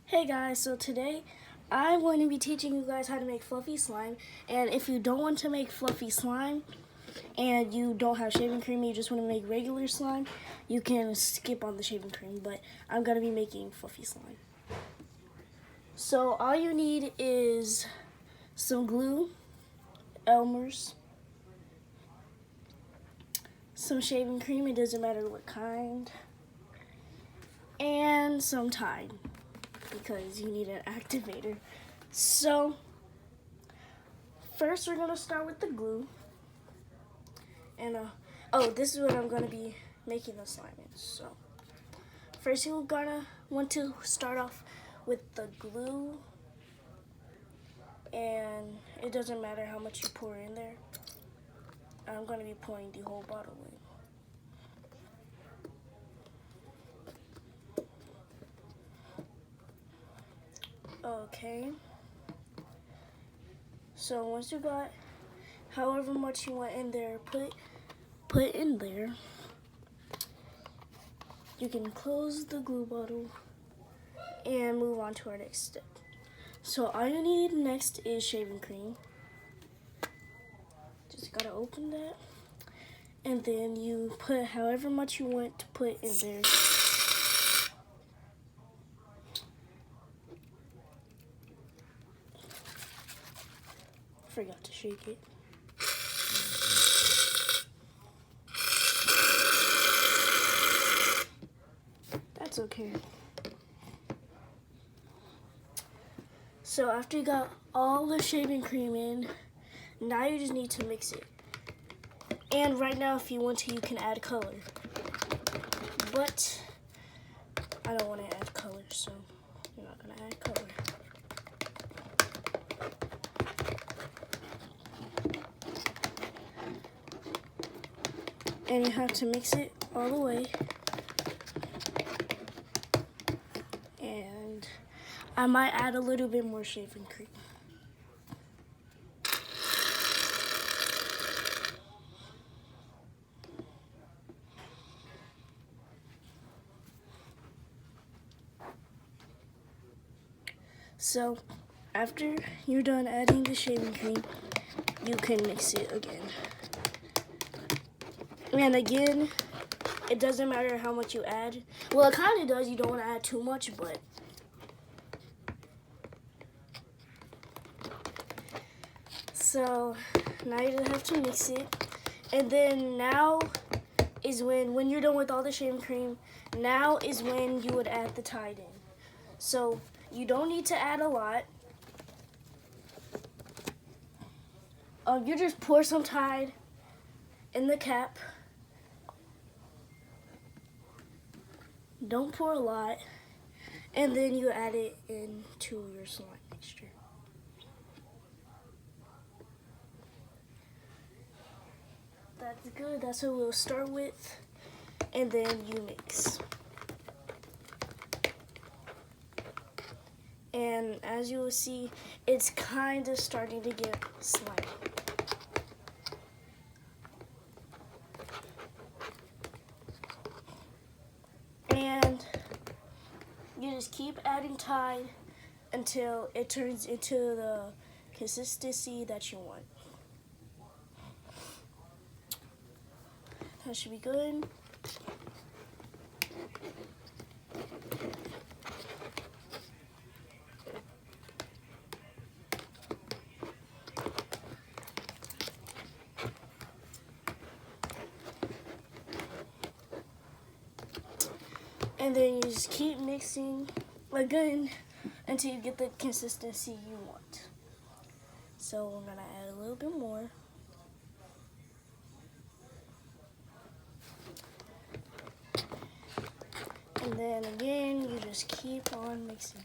Hey guys, so today I'm going to be teaching you guys how to make fluffy slime. And if you don't want to make fluffy slime and you don't have shaving cream, you just want to make regular slime, you can skip on the shaving cream, but I'm going to be making fluffy slime. So all you need is some glue, Elmer's, some shaving cream, it doesn't matter what kind, and some Tide, because you need an activator. So first we're gonna start with the glue. And this is what I'm gonna be making the slime in. So first you're gonna want to start off with the glue, and it doesn't matter how much you pour in there. I'm gonna be pouring the whole bottle in. Okay. So once you got however much you want in there, put in there. You can close the glue bottle and move on to our next step. So all you need next is shaving cream. Just gotta open that, and then you put however much you want to put in there. Forgot to shake it. That's okay. So after you got all the shaving cream in, now you just need to mix it. And right now, if you want to, you can add color. But I don't want to add color, so you're not gonna add color. And you have to mix it all the way. And I might add a little bit more shaving cream. So after you're done adding the shaving cream, you can mix it again. And again, it doesn't matter how much you add. Well, it kind of does. You don't want to add too much, but so now you just have to mix it. And then now is when you're done with all the shaving cream, now is when you would add the Tide in. So you don't need to add a lot. You just pour some Tide in the cap. Don't pour a lot. And then you add it into your slime mixture. That's good. That's what we'll start with. And then you mix. And as you will see, it's kind of starting to get slimy. And you just keep adding Tide until it turns into the consistency that you want. That should be good. And then you just keep mixing again until you get the consistency you want. So we're gonna add a little bit more. And then again, you just keep on mixing.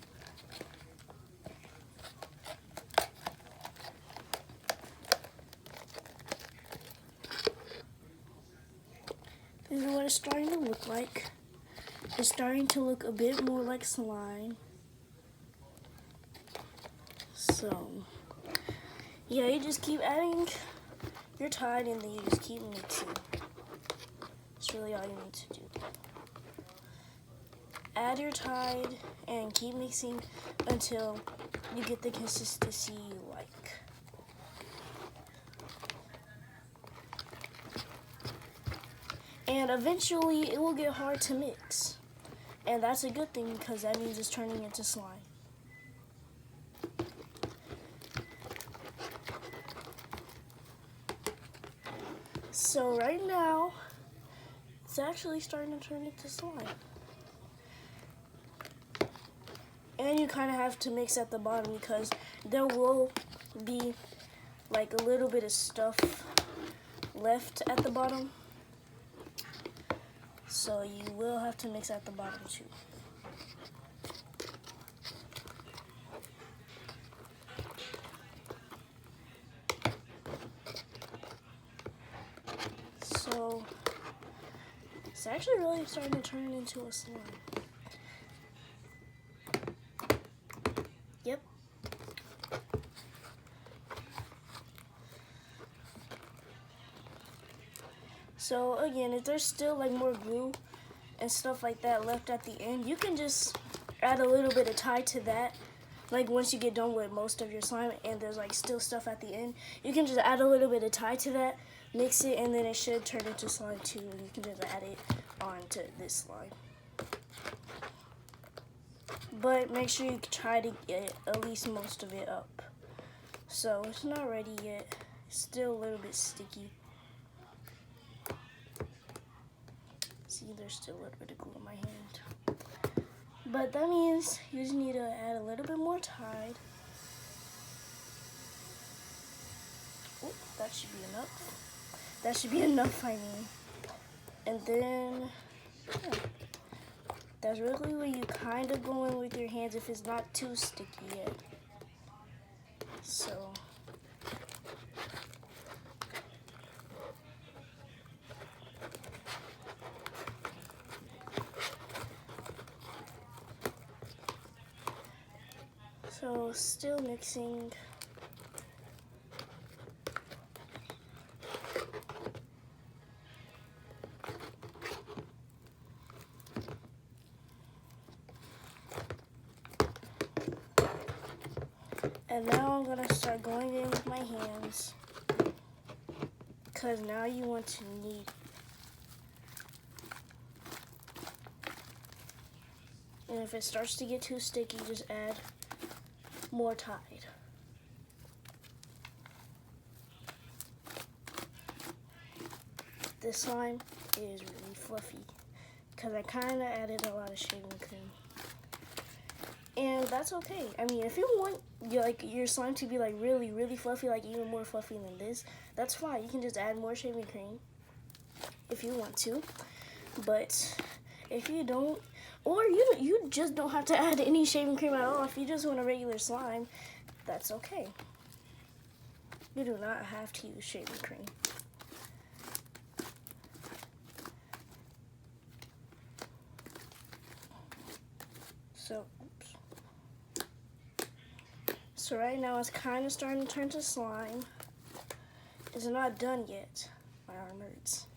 This is what it's starting to look like. It's starting to look a bit more like slime. So, yeah, you just keep adding your Tide and then you just keep mixing. That's really all you need to do. add your Tide and keep mixing until you get the consistency you like. And eventually it will get hard to mix. And that's a good thing because that means it's turning into slime. So right now, it's actually starting to turn into slime. And you kind of have to mix at the bottom because there will be like a little bit of stuff left at the bottom. So you will have to mix at the bottom too. So it's actually really starting to turn into a slime. Yep. So again, if there's still like more glue and stuff like that left at the end, you can just add a little bit of Tide to that. Like once you get done with most of your slime and there's like still stuff at the end, you can just add a little bit of Tide to that, mix it, and then it should turn into slime too, and you can just add it onto this slime. But make sure you try to get at least most of it up. So it's not ready yet. It's still a little bit sticky. See, there's still a little bit of glue in my hand. But that means you just need to add a little bit more Tide. Oh, that should be enough. That should be enough, I mean. And then, yeah. That's really where you kind of go in with your hands if it's not too sticky yet. So. So still mixing. And now I'm gonna start going in with my hands, because now you want to knead. And if it starts to get too sticky, just add more Tide. This slime is really fluffy because I kind of added a lot of shaving cream. And that's okay. I mean, if you want your slime to be like really, really fluffy, like even more fluffy than this, that's fine. You can just add more shaving cream if you want to. But if you don't, or you just don't have to add any shaving cream at all. If you just want a regular slime, that's okay. You do not have to use shaving cream. So, oops. So right now it's kind of starting to turn to slime. It's not done yet. My arm hurts.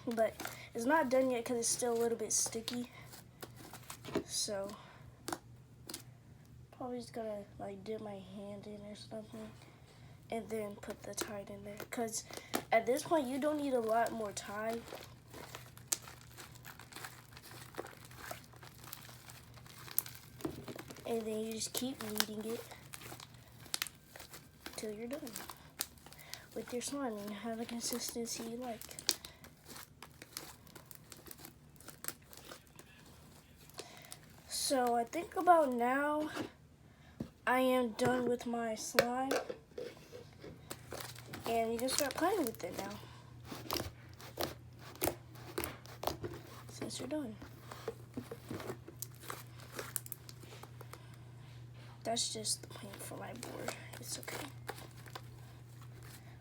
But it's not done yet because it's still a little bit sticky. So, probably just gonna like dip my hand in or something and then put the Tide in there. Because at this point you don't need a lot more Tide. And then you just keep kneading it until you're done with your slime and have the consistency you like. So I think about now I am done with my slime, and you can start playing with it now since you're done. That's just the paint for my board. It's okay.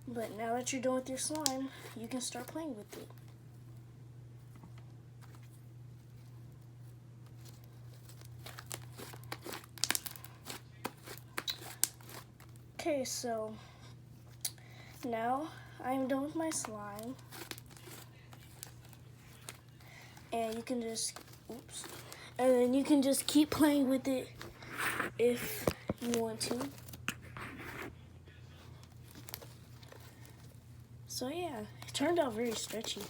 But now that you're done with your slime, you can start playing with it. Okay, so now I'm done with my slime. And you can just Oops. And then you can just keep playing with it if you want to. So yeah, it turned out very stretchy.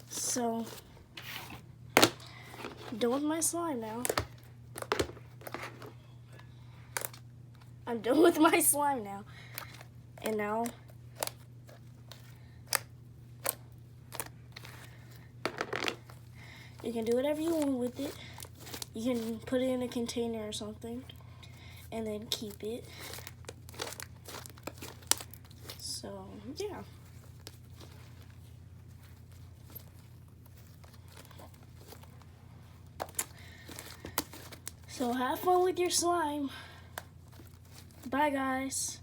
So, done with my slime now. I'm done with my slime now. And now, you can do whatever you want with it. You can put it in a container or something and then keep it. So, yeah. So have fun with your slime. Bye, guys.